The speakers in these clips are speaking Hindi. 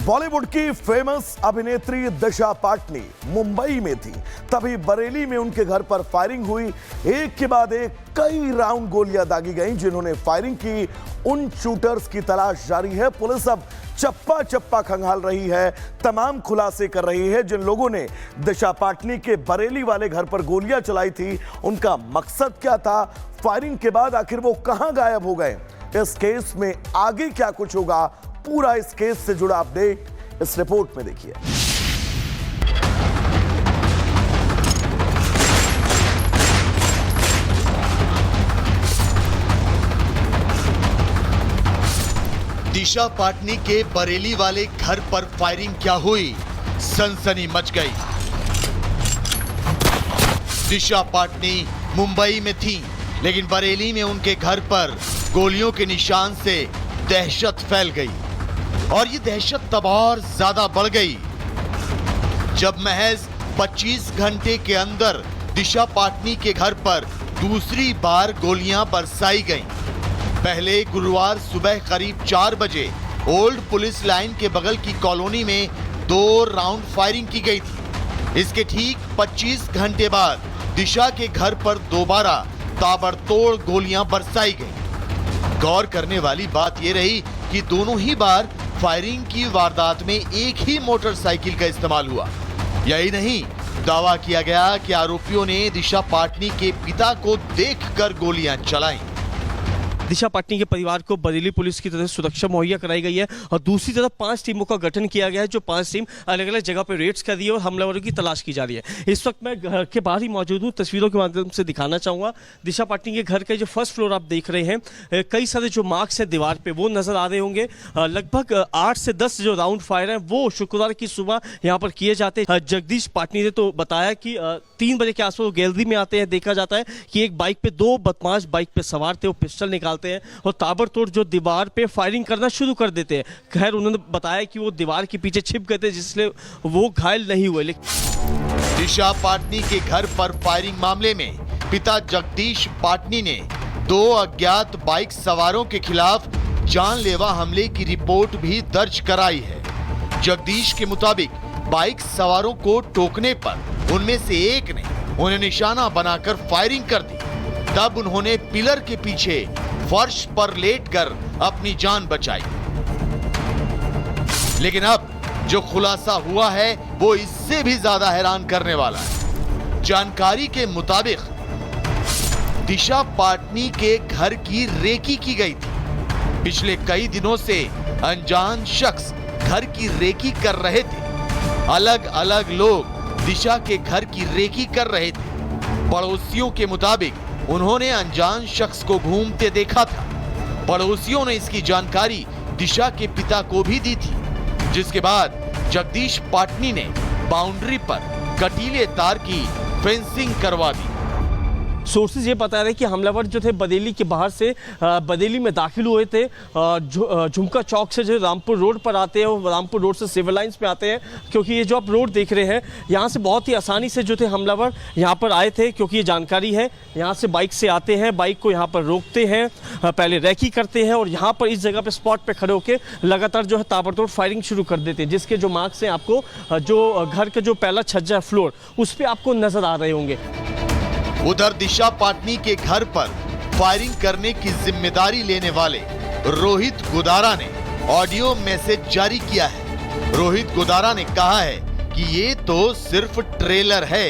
बॉलीवुड की फेमस अभिनेत्री दिशा पाटनी मुंबई में थी, तभी बरेली में उनके घर पर फायरिंग हुई। एक के बाद एक कई राउंड गोलियां दागी गईं जिन्होंने फायरिंग की। उन शूटर्स की तलाश जारी है। पुलिस अब चप्पा चप्पा खंगाल रही है, तमाम खुलासे कर रही है। जिन लोगों ने दिशा पाटनी के बरेली वाले घर पर गोलियां चलाई थी, उनका मकसद क्या था? फायरिंग के बाद आखिर वो कहां गायब हो गए? इस केस में आगे क्या कुछ होगा, पूरा इस केस से जुड़ा अपडेट इस रिपोर्ट में देखिए। दिशा पाटनी के बरेली वाले घर पर फायरिंग क्या हुई, सनसनी मच गई। दिशा पाटनी मुंबई में थी, लेकिन बरेली में उनके घर पर गोलियों के निशान से दहशत फैल गई। और ये दहशत तब और ज्यादा बढ़ गई जब महज 25 घंटे के अंदर दिशा पाटनी के घर पर दूसरी बार गोलियां बरसाई गईं। पहले गुरुवार सुबह करीब 4 बजे ओल्ड पुलिस लाइन के बगल की कॉलोनी में 2 राउंड फायरिंग की गई थी। इसके ठीक 25 घंटे बाद दिशा के घर पर दोबारा ताबड़तोड़ गोलियां बरसाई गईं। गौर करने वाली बात यह रही कि दोनों ही बार फायरिंग की वारदात में एक ही मोटरसाइकिल का इस्तेमाल हुआ। यही नहीं, दावा किया गया कि आरोपियों ने दिशा पाटनी के पिता को देखकर गोलियां चलाईं। दिशा पाटनी के परिवार को बरेली पुलिस की तरफ से सुरक्षा मुहैया कराई गई है और दूसरी तरफ 5 टीमों का गठन किया गया है, जो 5 टीम अलग अलग जगह पर रेड्स कर रही है और हमलावरों की तलाश की जा रही है। इस वक्त मैं घर के बाहर ही मौजूद हूँ। तस्वीरों के माध्यम से दिखाना चाहूँगा दिशा पाटनी के घर का जो फर्स्ट फ्लोर आप देख रहे हैं, कई सारे जो मार्क्स हैं दीवार पर वो नजर आ रहे होंगे। लगभग 8 से 10 जो राउंड फायर है वो शुक्रवार की सुबह यहाँ पर किए जाते हैं। जगदीश पाटनी ने तो बताया कि 3 बजे के आसपास वो गैलरी में आते हैं। देखा जाता है कि एक बाइक पे 2 बदमाश बाइक पे सवार थे, वो पिस्टल निकालते हैं और ताबड़तोड़ जो दीवार पे फायरिंग करना शुरू कर देते हैं। खैर उन्होंने बताया कि वो दीवार के पीछे छिप गए थे, जिससे वो घायल नहीं हुए। दिशा पाटनी के घर पर फायरिंग मामले में पिता जगदीश पाटनी ने 2 अज्ञात बाइक सवारों के खिलाफ जानलेवा हमले की रिपोर्ट भी दर्ज कराई है। जगदीश के मुताबिक बाइक सवारों को टोकने पर उनमें से एक ने उन्हें निशाना बनाकर फायरिंग कर दी। तब उन्होंने पिलर के पीछे फर्श पर लेटकर अपनी जान बचाई। लेकिन अब जो खुलासा हुआ है वो इससे भी ज्यादा हैरान करने वाला है। जानकारी के मुताबिक दिशा पाटनी के घर की रेकी की गई थी। पिछले कई दिनों से अनजान शख्स घर की रेकी कर रहे थे। अलग अलग लोग दिशा के घर की रेकी कर रहे थे। पड़ोसियों के मुताबिक उन्होंने अनजान शख्स को घूमते देखा था। पड़ोसियों ने इसकी जानकारी दिशा के पिता को भी दी थी, जिसके बाद जगदीश पाटनी ने बाउंड्री पर कटीले तार की फेंसिंग करवा दी। सोर्सेज ये बता रहे हैं कि हमलावर जो थे बरेली के बाहर से बरेली में दाखिल हुए थे। झुमका चौक से जो रामपुर रोड पर आते हैं और रामपुर रोड से सिविल लाइंस पे आते हैं, क्योंकि ये जो आप रोड देख रहे हैं यहाँ से बहुत ही आसानी से जो थे हमलावर यहाँ पर आए थे, क्योंकि ये जानकारी है। यहाँ से बाइक से आते हैं, बाइक को यहाँ पर रोकते हैं, पहले रैकी करते हैं और यहाँ पर इस जगह पर स्पॉट पर खड़े होकर लगातार जो है ताबड़तोड़ फायरिंग शुरू कर देते हैं, जिसके जो मार्क्स हैं आपको जो घर का जो पहला छज्जा फ्लोर उस पर आपको नजर आ रहे होंगे। उधर दिशा पाटनी के घर पर फायरिंग करने की जिम्मेदारी लेने वाले रोहित गोदारा ने ऑडियो मैसेज जारी किया है। रोहित गोदारा ने कहा है कि ये तो सिर्फ ट्रेलर है।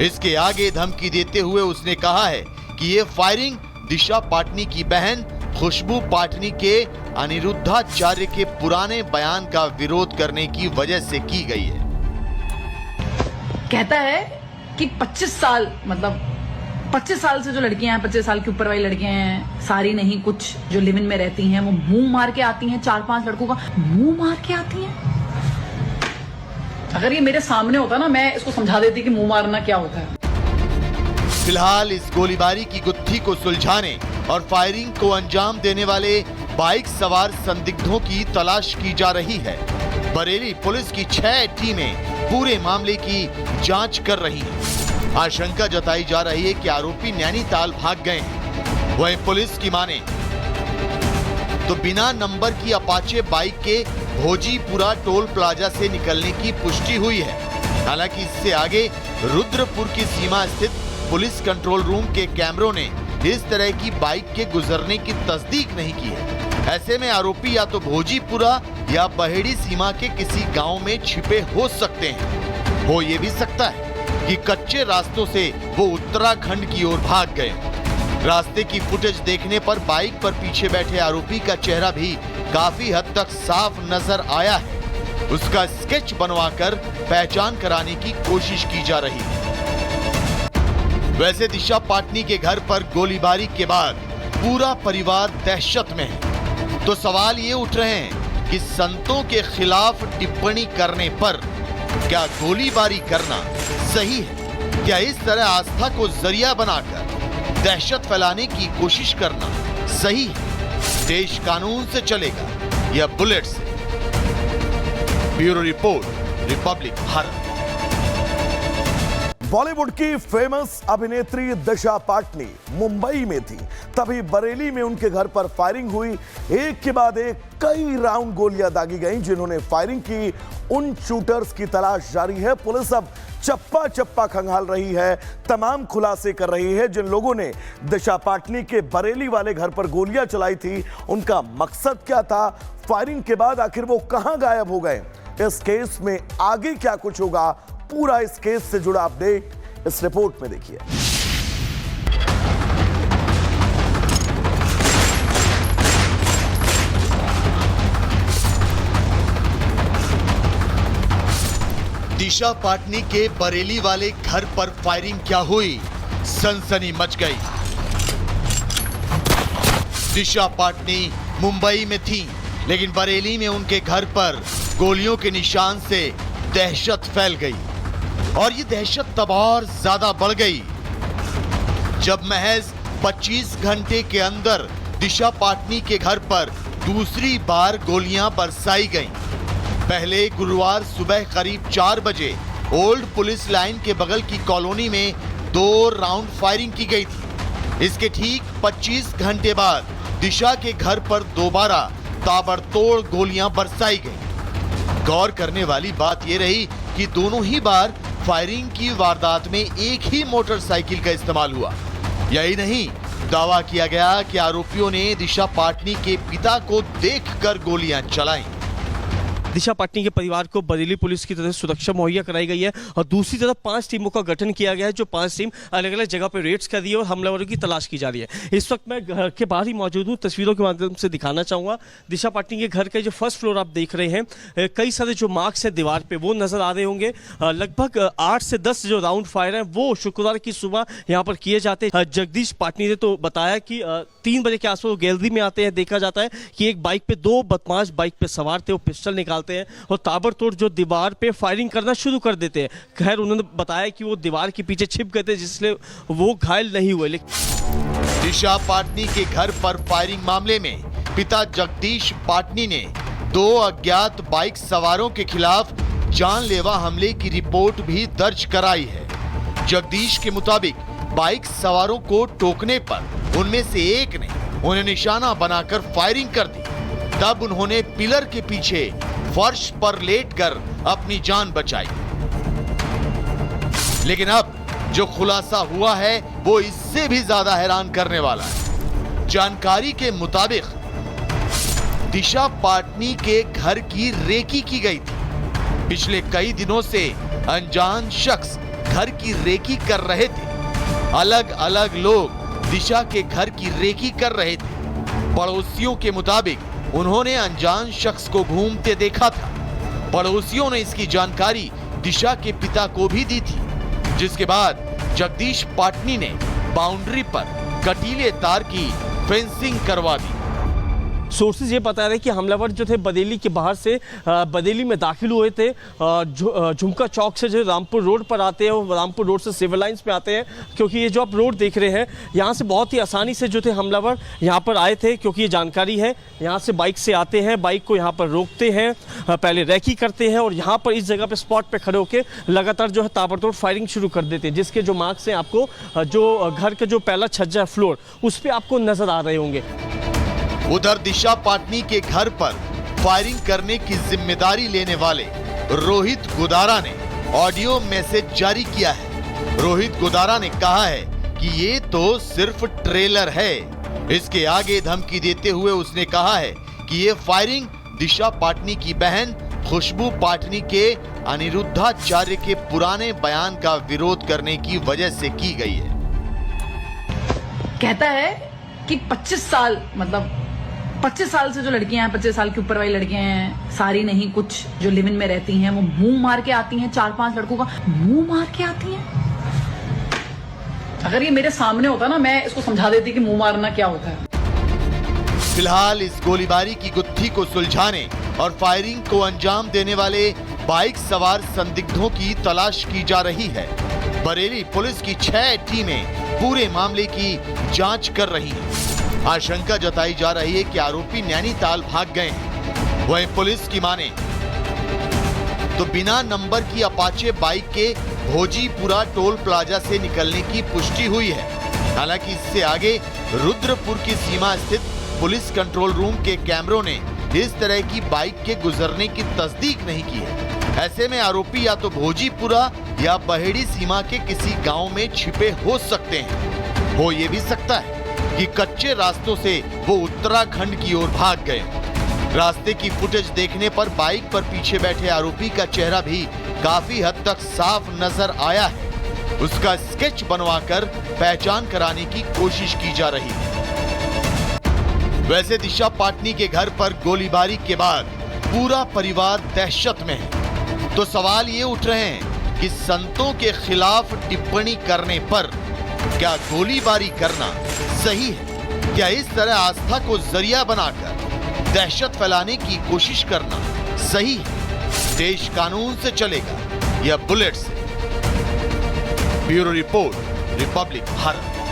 इसके आगे धमकी देते हुए उसने कहा है कि ये फायरिंग दिशा पाटनी की बहन खुशबू पाटनी के अनिरुद्धाचार्य के पुराने बयान का विरोध करने की वजह से की गई है। कहता है कि 25 साल मतलब 25 साल से जो लड़कियां हैं, 25 साल के ऊपर वाली लड़कियां हैं, सारी नहीं, कुछ जो लिव इन में रहती हैं, वो मुंह मार के आती हैं। 4-5 लड़कों का मुंह मार के आती हैं। अगर ये मेरे सामने होता ना, मैं इसको समझा देती कि मुंह मारना क्या होता है। फिलहाल इस गोलीबारी की गुत्थी को सुलझाने और फायरिंग को अंजाम देने वाले बाइक सवार संदिग्धों की तलाश की जा रही है। बरेली पुलिस की 6 टीमें पूरे मामले की जांच कर रही हैं। आशंका जताई जा रही है कि आरोपी नैनीताल भाग गए हैं। वहीं पुलिस की माने तो बिना नंबर की अपाचे बाइक के भोजीपुरा टोल प्लाजा से निकलने की पुष्टि हुई है। हालांकि इससे आगे रुद्रपुर की सीमा स्थित पुलिस कंट्रोल रूम के कैमरों ने इस तरह की बाइक के गुजरने की तस्दीक नहीं की है। ऐसे में आरोपी या तो भोजीपुरा या बहेड़ी सीमा के किसी गांव में छिपे हो सकते हैं। हो ये भी सकता है कि कच्चे रास्तों से वो उत्तराखंड की ओर भाग गए। रास्ते की फुटेज देखने पर बाइक पर पीछे बैठे आरोपी का चेहरा भी काफी हद तक साफ नजर आया है। उसका स्केच बनवाकर पहचान कराने की कोशिश की जा रही है। वैसे दिशा पाटनी के घर पर गोलीबारी के बाद पूरा परिवार दहशत में है। तो सवाल ये उठ रहे हैं कि संतों के खिलाफ टिप्पणी करने पर क्या गोलीबारी करना सही है? क्या इस तरह आस्था को जरिया बनाकर दहशत फैलाने की कोशिश करना सही है? देश कानून से चलेगा या बुलेट से? Bureau report, Republic Bharat. Bollywood की फेमस अभिनेत्री दिशा पाटनी मुंबई में थी, तभी बरेली में उनके घर पर फायरिंग हुई। एक के बाद एक कई राउंड गोलियां दागी गईं जिन्होंने फायरिंग की। उन शूटर्स की तलाश जारी है। पुलिस अब चप्पा चप्पा खंगाल रही है, तमाम खुलासे कर रही है। जिन लोगों ने दिशा पाटनी के बरेली वाले घर पर गोलियां चलाई थी, उनका मकसद क्या था? फायरिंग के बाद आखिर वो कहां गायब हो गए? इस केस में आगे क्या कुछ होगा? पूरा इस केस से जुड़ा अपडेट इस रिपोर्ट में देखिए। दिशा पाटनी के बरेली वाले घर पर फायरिंग क्या हुई? सनसनी मच गई। दिशा पाटनी मुंबई में थी, लेकिन बरेली में उनके घर पर गोलियों के निशान से दहशत फैल गई। और ये दहशत तब और ज्यादा बढ़ गई जब महज 25 घंटे के अंदर दिशा पाटनी के घर पर दूसरी बार गोलियां बरसाई गईं। पहले गुरुवार सुबह करीब 4 बजे ओल्ड पुलिस लाइन के बगल की कॉलोनी में 2 राउंड फायरिंग की गई थी। इसके ठीक 25 घंटे बाद दिशा के घर पर दोबारा ताबड़तोड़ गोलियां बरसाई गईं। गौर करने वाली बात यह रही कि दोनों ही बार फायरिंग की वारदात में एक ही मोटरसाइकिल का इस्तेमाल हुआ। यही नहीं, दावा किया गया कि आरोपियों ने दिशा पाटनी के पिता को देखकर गोलियां चलाईं। दिशा पाटनी के परिवार को बरेली पुलिस की तरफ से सुरक्षा मुहैया कराई गई है और दूसरी तरफ 5 टीमों का गठन किया गया है, जो 5 टीम अलग अलग जगह पर रेड्स कर रही है और हमलावरों की तलाश की जा रही है। इस वक्त मैं घर के बाहर ही मौजूद हूँ। तस्वीरों के माध्यम से दिखाना चाहूँगा दिशा पाटनी के घर का जो फर्स्ट फ्लोर आप देख रहे हैं, कई सारे जो मार्क्स है दीवार पे वो नजर आ रहे होंगे। लगभग 8 से 10 जो राउंड फायर है वो शुक्रवार की सुबह यहाँ पर किए जाते हैं। जगदीश पाटनी ने तो बताया कि 3 बजे के आसपास वो गैलरी में आते हैं। देखा जाता है कि एक बाइक पे 2 बदमाश बाइक पे सवार थे, वो पिस्टल निकालते हैं और ताबड़तोड़ जो दीवार पे फायरिंग करना शुरू कर देते हैं। खैर उन्होंने बताया कि वो दीवार के पीछे छिप गए थे, जिससे वो घायल नहीं हुए। दिशा पाटनी के घर पर फायरिंग मामले में पिता जगदीश पाटनी ने 2 अज्ञात बाइक सवारों के खिलाफ जानलेवा हमले की रिपोर्ट भी दर्ज कराई है। जगदीश के मुताबिक बाइक सवारों को टोकने पर उनमें से एक ने उन्हें निशाना बनाकर फायरिंग कर दी। तब उन्होंने पिलर के पीछे फर्श पर लेटकर अपनी जान बचाई। लेकिन अब जो खुलासा हुआ है वो इससे भी ज्यादा हैरान करने वाला है। जानकारी के मुताबिक दिशा पाटनी के घर की रेकी की गई थी। पिछले कई दिनों से अनजान शख्स घर की रेकी कर रहे थे। अलग अलग लोग दिशा के घर की रेकी कर रहे थे। पड़ोसियों के मुताबिक उन्होंने अनजान शख्स को घूमते देखा था। पड़ोसियों ने इसकी जानकारी दिशा के पिता को भी दी थी, जिसके बाद जगदीश पाटनी ने बाउंड्री पर कटीले तार की फेंसिंग करवा दी। सोर्सेज ये बता रहे हैं कि हमलावर जो थे बरेली के बाहर से बरेली में दाखिल हुए थे। झुमका चौक से जो रामपुर रोड पर आते हैं और रामपुर रोड से सिविल लाइंस पे आते हैं, क्योंकि ये जो आप रोड देख रहे हैं यहाँ से बहुत ही आसानी से जो थे हमलावर यहाँ पर आए थे, क्योंकि ये जानकारी है। यहाँ से बाइक से आते हैं, बाइक को यहाँ पर रोकते हैं, पहले रैकी करते हैं और यहाँ पर इस जगह पर स्पॉट पर खड़े होकर लगातार जो है ताबड़तोड़ फायरिंग शुरू कर देते हैं, जिसके जो मार्क्स हैं आपको जो घर का जो पहला छज्जा फ्लोर उस पर आपको नजर आ रहे होंगे। उधर दिशा पाटनी के घर पर फायरिंग करने की जिम्मेदारी लेने वाले रोहित गोदारा ने ऑडियो मैसेज जारी किया है। रोहित गोदारा ने कहा है कि ये तो सिर्फ ट्रेलर है। इसके आगे धमकी देते हुए उसने कहा है कि ये फायरिंग दिशा पाटनी की बहन खुशबू पाटनी के अनिरुद्धाचार्य के पुराने बयान का विरोध करने की वजह से की गई है। कहता है कि 25 साल मतलब 25 साल से जो लड़कियां हैं, 25 साल के ऊपर वाली लड़कियां हैं, सारी नहीं, कुछ जो लिव इन में रहती हैं, वो मुंह मार के आती हैं। 4-5 लड़कों का मुंह मार के आती हैं। अगर ये मेरे सामने होता ना, मैं इसको समझा देती कि मुंह मारना क्या होता है। फिलहाल इस गोलीबारी की गुत्थी को सुलझाने और फायरिंग को अंजाम देने वाले बाइक सवार संदिग्धों की तलाश की जा रही है। बरेली पुलिस की 6 टीमें पूरे मामले की जांच कर रही हैं। आशंका जताई जा रही है कि आरोपी नैनीताल भाग गए हैं। वहीं पुलिस की माने तो बिना नंबर की अपाचे बाइक के भोजीपुरा टोल प्लाजा से निकलने की पुष्टि हुई है। हालांकि इससे आगे रुद्रपुर की सीमा स्थित पुलिस कंट्रोल रूम के कैमरों ने इस तरह की बाइक के गुजरने की तस्दीक नहीं की है। ऐसे में आरोपी या तो भोजीपुरा या बहेड़ी सीमा के किसी गांव में छिपे हो सकते हैं। हो ये भी सकता है कि कच्चे रास्तों से वो उत्तराखंड की ओर भाग गए। रास्ते की फुटेज देखने पर बाइक पर पीछे बैठे आरोपी का चेहरा भी काफी हद तक साफ नजर आया है। उसका स्केच बनवाकर पहचान कराने की कोशिश की जा रही है। वैसे दिशा पाटनी के घर पर गोलीबारी के बाद पूरा परिवार दहशत में है। तो सवाल ये उठ रहे हैं कि संतों के खिलाफ टिप्पणी करने पर क्या गोलीबारी करना सही है? क्या इस तरह आस्था को जरिया बनाकर दहशत फैलाने की कोशिश करना सही है? देश कानून से चलेगा या बुलेट से? Bureau report, Republic Bharat.